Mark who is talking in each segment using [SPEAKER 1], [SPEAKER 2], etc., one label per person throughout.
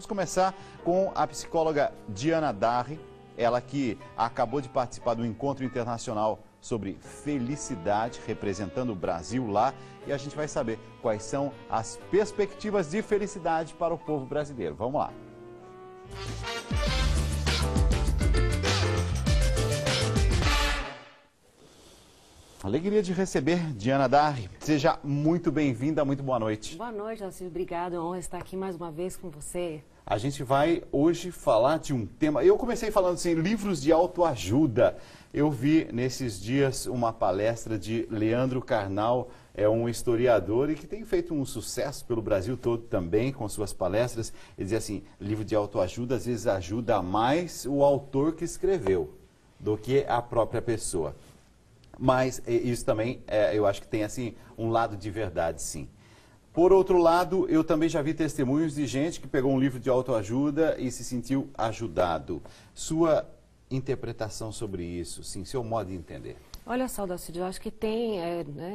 [SPEAKER 1] Vamos começar com a psicóloga Diana Darri, ela que acabou de participar do encontro internacional sobre felicidade, representando o Brasil lá, e a gente vai saber quais são as perspectivas de felicidade para o povo brasileiro. Vamos lá. Alegria de receber Diana Darri. Seja muito bem-vinda, muito boa noite.
[SPEAKER 2] Boa noite, Alcir. Obrigado. É uma honra estar aqui mais uma vez com você.
[SPEAKER 1] A gente vai hoje falar de um tema... Eu comecei falando assim, livros de autoajuda. Eu vi nesses dias uma palestra de Leandro Carnal, é um historiador e que tem feito um sucesso pelo Brasil todo também com suas palestras. Ele dizia assim, livro de autoajuda às vezes ajuda mais o autor que escreveu do que a própria pessoa. Mas isso também, eu acho que tem assim um lado de verdade, sim. Por outro lado, eu também já vi testemunhos de gente que pegou um livro de autoajuda e se sentiu ajudado. Sua interpretação sobre isso, sim, seu modo de entender?
[SPEAKER 2] Olha só, Dalcídio, eu acho que tem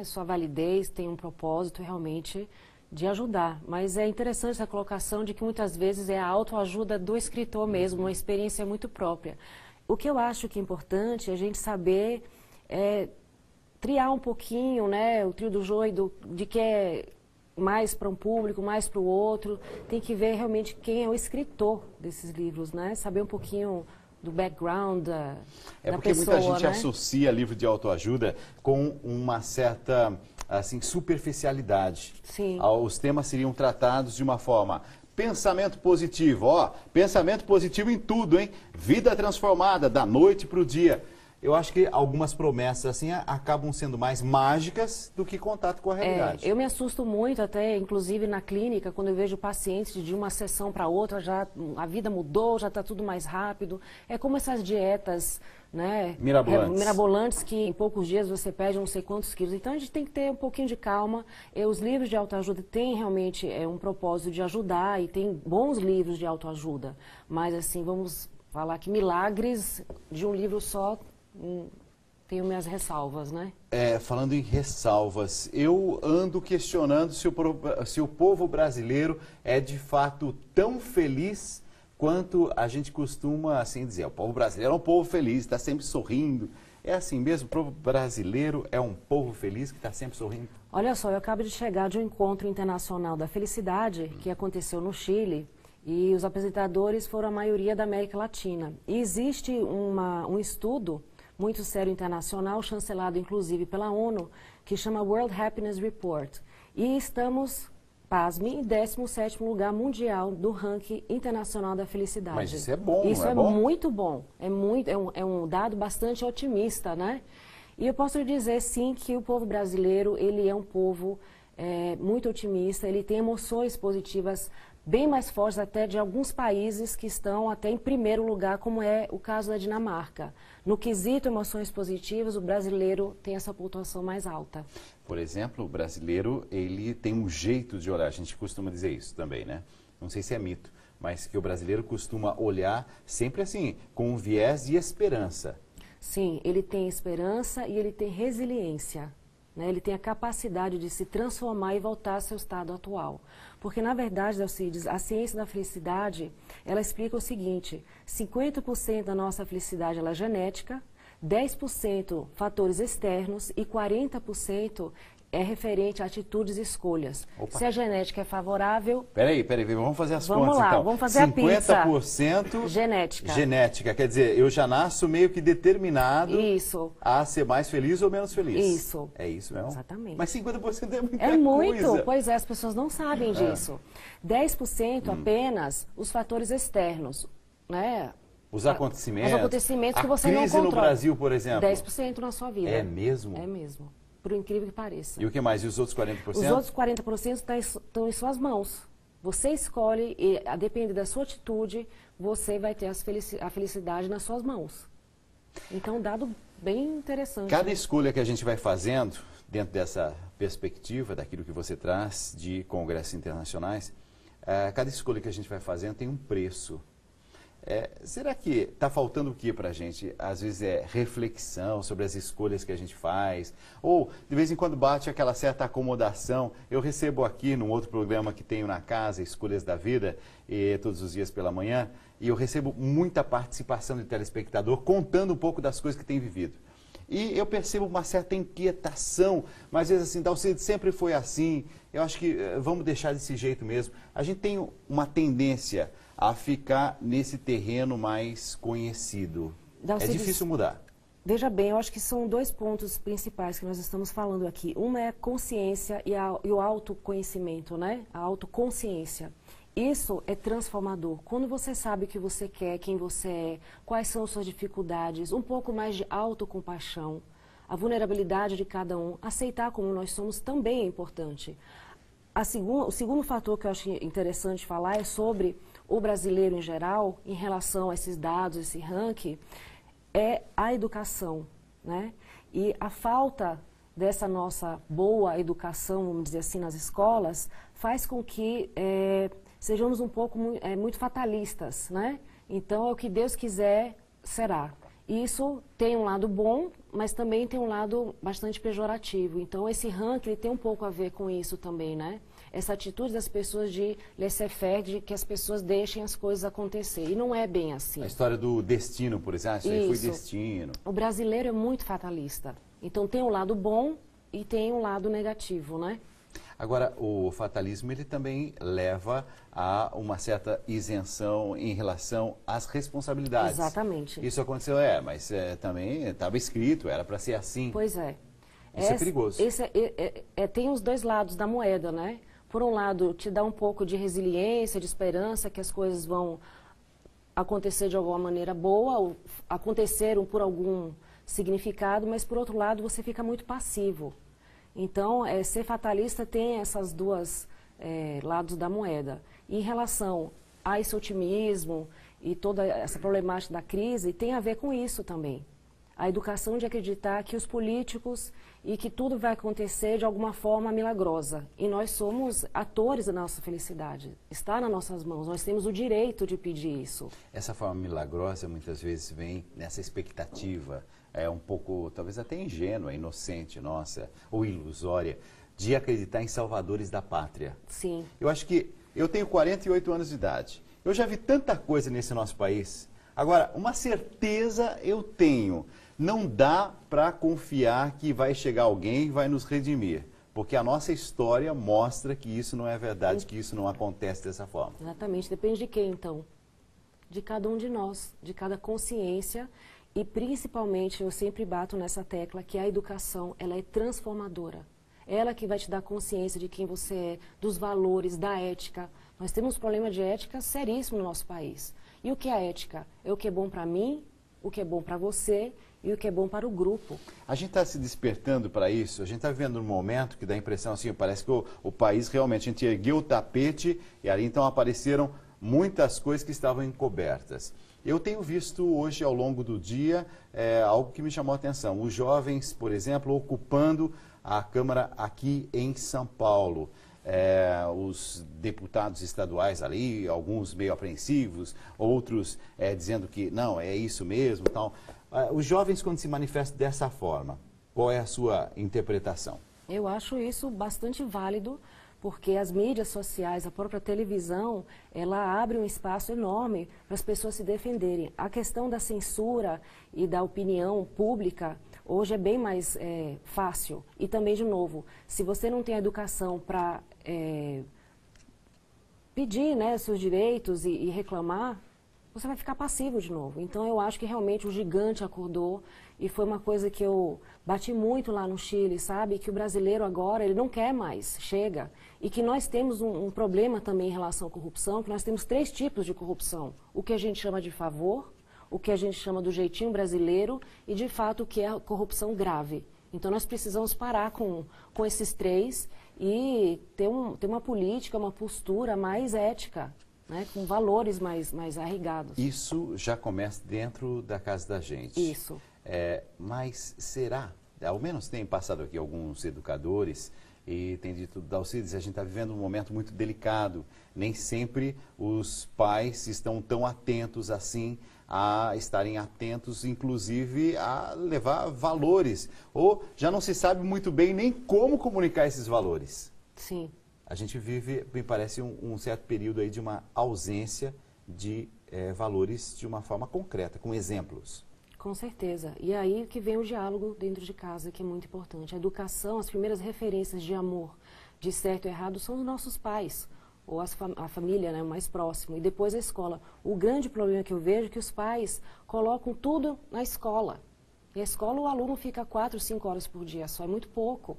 [SPEAKER 2] sua validez, tem um propósito realmente de ajudar. Mas é interessante essa colocação de que muitas vezes é a autoajuda do escritor mesmo, uma experiência muito própria. O que eu acho que é importante é a gente saber... triar um pouquinho, né, o trio do joio de que é mais para um público, mais para o outro. Tem que ver realmente quem é o escritor desses livros, né? Saber um pouquinho do background da pessoa,
[SPEAKER 1] porque muita gente
[SPEAKER 2] né?
[SPEAKER 1] associa livro de autoajuda com uma certa, assim, superficialidade.
[SPEAKER 2] Sim.
[SPEAKER 1] Os temas seriam tratados de uma forma... Pensamento positivo, ó, pensamento positivo em tudo, hein? Vida transformada, da noite para o dia. Eu acho que algumas promessas assim acabam sendo mais mágicas do que contato com a realidade.
[SPEAKER 2] Eu me assusto muito até, inclusive na clínica, quando eu vejo pacientes de uma sessão para outra, já a vida mudou, já está tudo mais rápido. É como essas dietas, né, mirabolantes que em poucos dias você perde não sei quantos quilos. Então a gente tem que ter um pouquinho de calma. Os livros de autoajuda têm realmente um propósito de ajudar e tem bons livros de autoajuda. Mas assim, vamos falar que milagres de um livro só... tenho minhas ressalvas, né?
[SPEAKER 1] Falando em ressalvas, eu ando questionando se o povo brasileiro é de fato tão feliz quanto a gente costuma assim dizer. O povo brasileiro é um povo feliz, está sempre sorrindo. É assim mesmo? O povo brasileiro é um povo feliz que está sempre sorrindo?
[SPEAKER 2] Olha só, eu acabo de chegar de um encontro internacional da felicidade que aconteceu no Chile. E os apresentadores foram a maioria da América Latina. E existe um estudo muito sério internacional, chancelado inclusive pela ONU, que chama World Happiness Report. E estamos, pasme, em 17º lugar mundial do ranking internacional da felicidade.
[SPEAKER 1] Mas isso é bom,
[SPEAKER 2] isso
[SPEAKER 1] não é
[SPEAKER 2] é
[SPEAKER 1] bom?
[SPEAKER 2] muito bom, é um dado bastante otimista, né? E eu posso dizer, sim, que o povo brasileiro, ele é um povo muito otimista, ele tem emoções positivas bem mais fortes até de alguns países que estão até em primeiro lugar, como é o caso da Dinamarca. No quesito emoções positivas, o brasileiro tem essa pontuação mais alta.
[SPEAKER 1] Por exemplo, o brasileiro, ele tem um jeito de olhar, a gente costuma dizer isso também, né? Não sei se é mito, mas que o brasileiro costuma olhar sempre assim, com um viés de esperança.
[SPEAKER 2] Sim, ele tem esperança e ele tem resiliência. Ele tem a capacidade de se transformar e voltar ao seu estado atual. Porque, na verdade, Alcides, a ciência da felicidade, ela explica o seguinte, 50% da nossa felicidade ela é genética, 10% fatores externos e 40% é referente a atitudes e escolhas.
[SPEAKER 1] Opa.
[SPEAKER 2] Se a genética é favorável...
[SPEAKER 1] Peraí, vamos fazer as contas,
[SPEAKER 2] então. Vamos lá, vamos fazer a pizza.
[SPEAKER 1] 50%
[SPEAKER 2] genética.
[SPEAKER 1] Genética, quer dizer, eu já nasço meio que determinado a ser mais feliz ou menos feliz.
[SPEAKER 2] Isso.
[SPEAKER 1] É isso mesmo?
[SPEAKER 2] Exatamente.
[SPEAKER 1] Mas 50% é muita coisa.
[SPEAKER 2] É muito, pois é, as pessoas não sabem disso. 10% apenas os fatores externos, né?
[SPEAKER 1] Os acontecimentos.
[SPEAKER 2] Os acontecimentos que você não
[SPEAKER 1] controla. A crise no Brasil, por exemplo.
[SPEAKER 2] 10% na sua vida.
[SPEAKER 1] É mesmo?
[SPEAKER 2] É mesmo. Por incrível que pareça.
[SPEAKER 1] E o que mais? E os outros 40%?
[SPEAKER 2] Os outros 40% estão em suas mãos. Você escolhe e, a depender da sua atitude, você vai ter a felicidade nas suas mãos. Então, um dado bem interessante.
[SPEAKER 1] Cada escolha que a gente vai fazendo, dentro dessa perspectiva, daquilo que você traz de congressos internacionais, cada escolha que a gente vai fazendo tem um preço. Será que está faltando o que para a gente? Às vezes é reflexão sobre as escolhas que a gente faz, ou de vez em quando bate aquela certa acomodação. Eu recebo aqui num outro programa que tenho na casa, Escolhas da Vida, todos os dias pela manhã, e eu recebo muita participação de telespectador contando um pouco das coisas que tem vivido. E eu percebo uma certa inquietação, mas às vezes assim, Dalcide, sempre foi assim, eu acho que vamos deixar desse jeito mesmo. A gente tem uma tendência a ficar nesse terreno mais conhecido.
[SPEAKER 2] Dalcide,
[SPEAKER 1] é difícil mudar.
[SPEAKER 2] Veja bem, eu acho que são dois pontos principais que nós estamos falando aqui. Uma é a consciência e o autoconhecimento, né? A autoconsciência. Isso é transformador. Quando você sabe o que você quer, quem você é, quais são as suas dificuldades, um pouco mais de autocompaixão, a vulnerabilidade de cada um, aceitar como nós somos também é importante. O segundo fator que eu acho interessante falar é sobre o brasileiro em geral, em relação a esses dados, esse ranking, é a educação, né? E a falta dessa nossa boa educação, vamos dizer assim, nas escolas, faz com que sejamos um pouco muito fatalistas, né? Então, é o que Deus quiser, será. Isso tem um lado bom, mas também tem um lado bastante pejorativo. Então, esse ranking tem um pouco a ver com isso também, né? Essa atitude das pessoas de laissez-faire, de que as pessoas deixem as coisas acontecer. E não é bem assim.
[SPEAKER 1] A história do destino, por exemplo, isso aí foi destino.
[SPEAKER 2] O brasileiro é muito fatalista. Então, tem um lado bom e tem um lado negativo, né?
[SPEAKER 1] Agora, o fatalismo, ele também leva a uma certa isenção em relação às responsabilidades.
[SPEAKER 2] Exatamente.
[SPEAKER 1] Isso aconteceu, mas também estava escrito, era para ser assim.
[SPEAKER 2] Pois é.
[SPEAKER 1] Isso é perigoso.
[SPEAKER 2] Tem os dois lados da moeda, né? Por um lado, te dá um pouco de resiliência, de esperança, que as coisas vão acontecer de alguma maneira boa, ou aconteceram por algum significado, mas por outro lado, você fica muito passivo. Então, ser fatalista tem essas duas lados da moeda. E em relação a esse otimismo e toda essa problemática da crise, tem a ver com isso também. A educação de acreditar que os políticos e que tudo vai acontecer de alguma forma milagrosa. E nós somos atores da nossa felicidade. Está nas nossas mãos, nós temos o direito de pedir isso.
[SPEAKER 1] Essa forma milagrosa muitas vezes vem nessa expectativa, um pouco, talvez até ingênua, inocente, nossa, ou ilusória, de acreditar em salvadores da pátria.
[SPEAKER 2] Sim.
[SPEAKER 1] Eu acho que eu tenho 48 anos de idade. Eu já vi tanta coisa nesse nosso país. Agora, uma certeza eu tenho. Não dá para confiar que vai chegar alguém e vai nos redimir. Porque a nossa história mostra que isso não é verdade, que isso não acontece dessa forma.
[SPEAKER 2] Exatamente. Depende de quem, então? De cada um de nós, de cada consciência. E, principalmente, eu sempre bato nessa tecla que a educação, ela é transformadora. Ela que vai te dar consciência de quem você é, dos valores, da ética. Nós temos um problema de ética seríssimo no nosso país. E o que é a ética? É o que é bom para mim, o que é bom para você e o que é bom para o grupo.
[SPEAKER 1] A gente está se despertando para isso, a gente está vivendo um momento que dá a impressão assim, parece que o país realmente, a gente ergueu o tapete e ali então apareceram muitas coisas que estavam encobertas. Eu tenho visto hoje, ao longo do dia, algo que me chamou a atenção. Os jovens, por exemplo, ocupando a Câmara aqui em São Paulo. Os deputados estaduais ali, alguns meio apreensivos, outros dizendo que não, é isso mesmo. Tal. Os jovens, quando se manifestam dessa forma, qual é a sua interpretação?
[SPEAKER 2] Eu acho isso bastante válido, porque as mídias sociais, a própria televisão, ela abre um espaço enorme para as pessoas se defenderem. A questão da censura e da opinião pública hoje é bem mais fácil. E também, de novo, se você não tem educação para pedir, né, seus direitos e reclamar, você vai ficar passivo de novo. Então, eu acho que realmente o gigante acordou e foi uma coisa que eu bati muito lá no Chile, sabe? Que o brasileiro agora, ele não quer mais, chega. E que nós temos um problema também em relação à corrupção, que nós temos 3 tipos de corrupção. O que a gente chama de favor, o que a gente chama do jeitinho brasileiro e, de fato, o que é a corrupção grave. Então, nós precisamos parar com esses 3 e ter uma política, uma postura mais ética, né, com valores mais arraigados.
[SPEAKER 1] Isso já começa dentro da casa da gente.
[SPEAKER 2] Isso.
[SPEAKER 1] Mas será, ao menos tem passado aqui alguns educadores E tem dito, Dalcides, a gente está vivendo um momento muito delicado. Nem sempre os pais estão tão atentos assim, a estarem atentos, inclusive, a levar valores. Ou já não se sabe muito bem nem como comunicar esses valores.
[SPEAKER 2] Sim.
[SPEAKER 1] A gente vive, me parece, um certo período aí de uma ausência de valores de uma forma concreta, com exemplos.
[SPEAKER 2] Com certeza. E aí que vem o diálogo dentro de casa, que é muito importante. A educação, as primeiras referências de amor, de certo e errado, são os nossos pais, ou a família, né, mais próximo, e depois a escola. O grande problema que eu vejo é que os pais colocam tudo na escola. E a escola, o aluno fica 4, 5 horas por dia só, é muito pouco.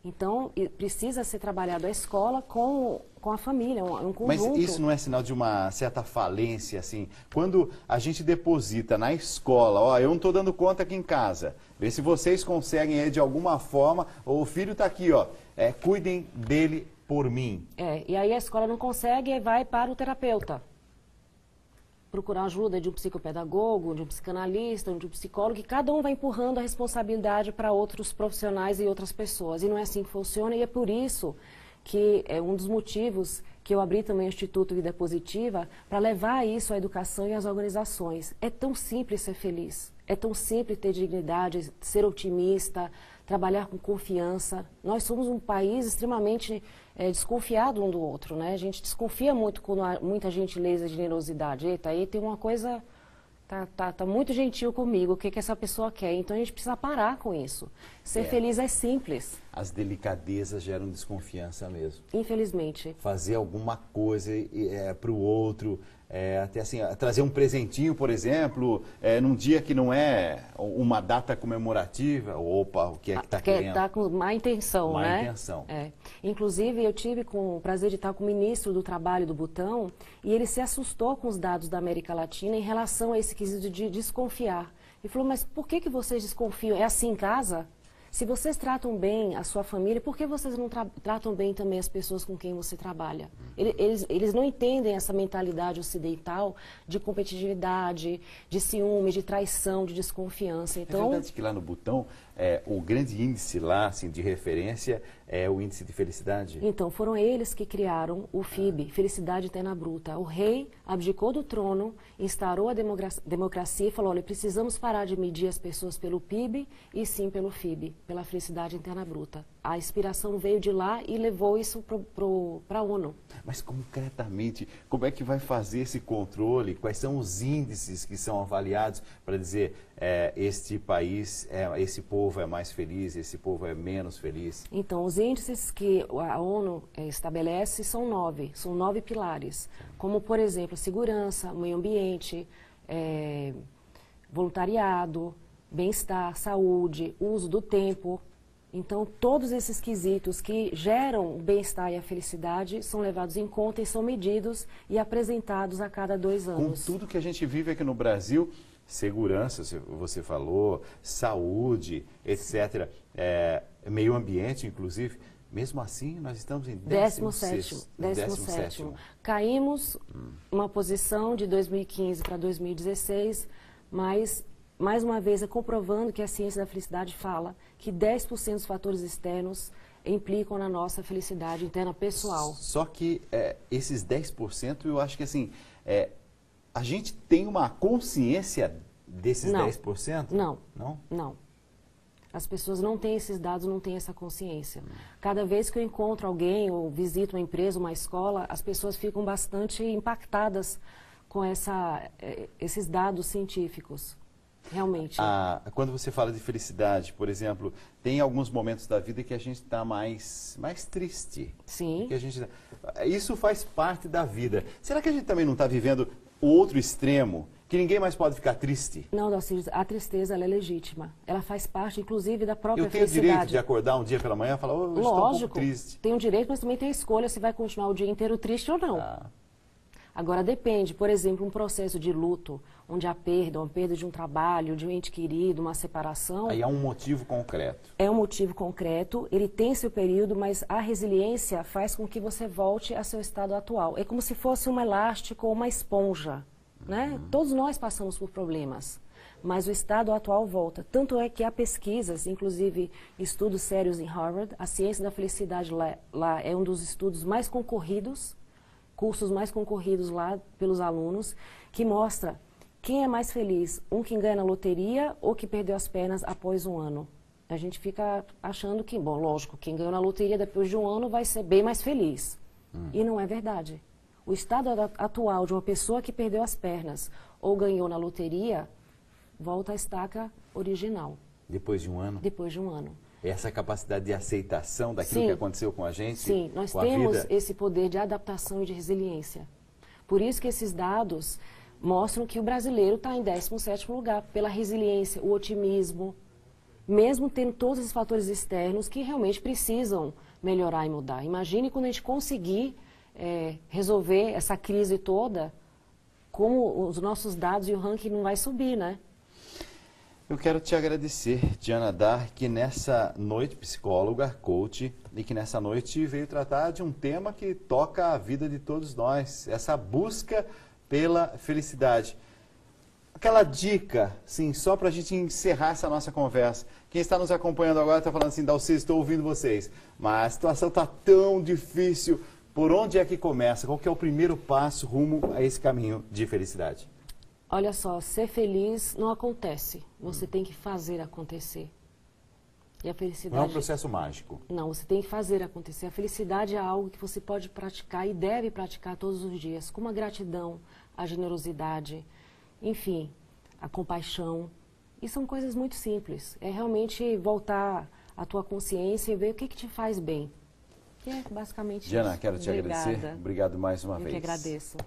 [SPEAKER 2] Então, precisa ser trabalhado a escola com a família, um conjunto.
[SPEAKER 1] Mas isso não é sinal de uma certa falência, assim? Quando a gente deposita na escola, ó, eu não estou dando conta aqui em casa, vê se vocês conseguem aí de alguma forma, o filho está aqui, ó, cuidem dele por mim.
[SPEAKER 2] E aí a escola não consegue e vai para o terapeuta. Procurar ajuda de um psicopedagogo, de um psicanalista, de um psicólogo, e cada um vai empurrando a responsabilidade para outros profissionais e outras pessoas. E não é assim que funciona, e é por isso que é um dos motivos que eu abri também o Instituto Vida Positiva, para levar isso à educação e às organizações. É tão simples ser feliz, é tão simples ter dignidade, ser otimista, trabalhar com confiança. Nós somos um país extremamente desconfiado um do outro, né? A gente desconfia muito quando há muita gentileza e generosidade. Eita, aí tem uma coisa, tá muito gentil comigo, o que essa pessoa quer? Então a gente precisa parar com isso. Ser feliz é simples.
[SPEAKER 1] As delicadezas geram desconfiança mesmo.
[SPEAKER 2] Infelizmente.
[SPEAKER 1] Fazer alguma coisa para o outro, até assim, trazer um presentinho, por exemplo, num dia que não é uma data comemorativa, opa, o que é que está querendo?
[SPEAKER 2] Está com má intenção,
[SPEAKER 1] má
[SPEAKER 2] né?
[SPEAKER 1] intenção.
[SPEAKER 2] Inclusive, eu tive o prazer de estar com o ministro do Trabalho do Butão, e ele se assustou com os dados da América Latina em relação a esse quesito de desconfiar. Ele falou, mas por que vocês desconfiam? É assim em casa? Se vocês tratam bem a sua família, por que vocês não tratam bem também as pessoas com quem você trabalha? Eles não entendem essa mentalidade ocidental de competitividade, de ciúme, de traição, de desconfiança. Então,
[SPEAKER 1] é verdade que lá no Butão, o grande índice lá, assim, de referência é o índice de felicidade?
[SPEAKER 2] Então, foram eles que criaram o FIB, Felicidade Interna Bruta. O rei abdicou do trono, instaurou a democracia e falou, olha, precisamos parar de medir as pessoas pelo PIB e sim pelo FIB, pela Felicidade Interna Bruta. A inspiração veio de lá e levou isso para a ONU.
[SPEAKER 1] Mas concretamente, como é que vai fazer esse controle? Quais são os índices que são avaliados para dizer este país, esse povo é mais feliz, esse povo é menos feliz?
[SPEAKER 2] Então, os índices que a ONU estabelece são 9 pilares, como, por exemplo, segurança, meio ambiente, voluntariado, bem-estar, saúde, uso do tempo. Então, todos esses quesitos que geram o bem-estar e a felicidade são levados em conta e são medidos e apresentados a cada 2 anos.
[SPEAKER 1] Com tudo que a gente vive aqui no Brasil, segurança, você falou, saúde, etc., meio ambiente, inclusive, mesmo assim, nós estamos em 17º.
[SPEAKER 2] Caímos uma posição de 2015 para 2016, mas mais uma vez, comprovando que a ciência da felicidade fala que 10% dos fatores externos implicam na nossa felicidade interna pessoal.
[SPEAKER 1] Só que esses 10%, eu acho que assim, a gente tem uma consciência desses 10%?
[SPEAKER 2] Não. As pessoas não têm esses dados, não têm essa consciência. Cada vez que eu encontro alguém ou visito uma empresa, uma escola, as pessoas ficam bastante impactadas com esses dados científicos. Realmente.
[SPEAKER 1] Quando você fala de felicidade, por exemplo, tem alguns momentos da vida que a gente está mais triste.
[SPEAKER 2] Sim.
[SPEAKER 1] Isso faz parte da vida. Será que a gente também não está vivendo o outro extremo? Que ninguém mais pode ficar triste?
[SPEAKER 2] Não, Dalcides, a tristeza ela é legítima. Ela faz parte, inclusive, da própria felicidade.
[SPEAKER 1] Eu tenho o direito de acordar um dia pela manhã e falar, eu estou um pouco triste.
[SPEAKER 2] Tem o direito, mas também tem a escolha se vai continuar o dia inteiro triste ou não. Agora, depende, por exemplo, um processo de luto, onde há uma perda de um trabalho, de um ente querido, uma separação.
[SPEAKER 1] Aí é um motivo concreto.
[SPEAKER 2] É um motivo concreto, ele tem seu período, mas a resiliência faz com que você volte a seu estado atual. É como se fosse um elástico ou uma esponja, né? Todos nós passamos por problemas, mas o estado atual volta. Tanto é que há pesquisas, inclusive estudos sérios em Harvard, a ciência da felicidade lá é um dos estudos mais concorridos, cursos mais concorridos lá pelos alunos, que mostra quem é mais feliz, um que ganha na loteria ou que perdeu as pernas após um ano. A gente fica achando que, bom, lógico, quem ganhou na loteria depois de um ano vai ser bem mais feliz. E não é verdade. O estado atual de uma pessoa que perdeu as pernas ou ganhou na loteria volta à estaca original.
[SPEAKER 1] Depois de um ano?
[SPEAKER 2] Depois de um ano.
[SPEAKER 1] Essa capacidade de aceitação daquilo
[SPEAKER 2] Sim.
[SPEAKER 1] que aconteceu com a gente?
[SPEAKER 2] Sim, nós
[SPEAKER 1] com
[SPEAKER 2] temos
[SPEAKER 1] a vida?
[SPEAKER 2] esse poder de adaptação e de resiliência. Por isso que esses dados mostram que o brasileiro está em 17º lugar, pela resiliência, o otimismo, mesmo tendo todos os fatores externos que realmente precisam melhorar e mudar. Imagine quando a gente conseguir resolver essa crise toda, como os nossos dados e o ranking não vai subir, né?
[SPEAKER 1] Eu quero te agradecer, Diana Dark, nessa noite, psicóloga, coach, e que nessa noite veio tratar de um tema que toca a vida de todos nós, essa busca pela felicidade. Aquela dica, sim, só para a gente encerrar essa nossa conversa. Quem está nos acompanhando agora está falando assim, Dalci, estou ouvindo vocês, mas a situação está tão difícil. Por onde é que começa? Qual que é o primeiro passo rumo a esse caminho de felicidade?
[SPEAKER 2] Olha só, ser feliz não acontece. Você tem que fazer acontecer. E a felicidade...
[SPEAKER 1] Não é um processo mágico.
[SPEAKER 2] Não, você tem que fazer acontecer. A felicidade é algo que você pode praticar e deve praticar todos os dias, como a gratidão, a generosidade, enfim, a compaixão. E são coisas muito simples. É realmente voltar à tua consciência e ver o que te faz bem. E é basicamente
[SPEAKER 1] Diana,
[SPEAKER 2] isso.
[SPEAKER 1] quero te agradecer. Obrigado mais uma vez.
[SPEAKER 2] Eu que agradeço.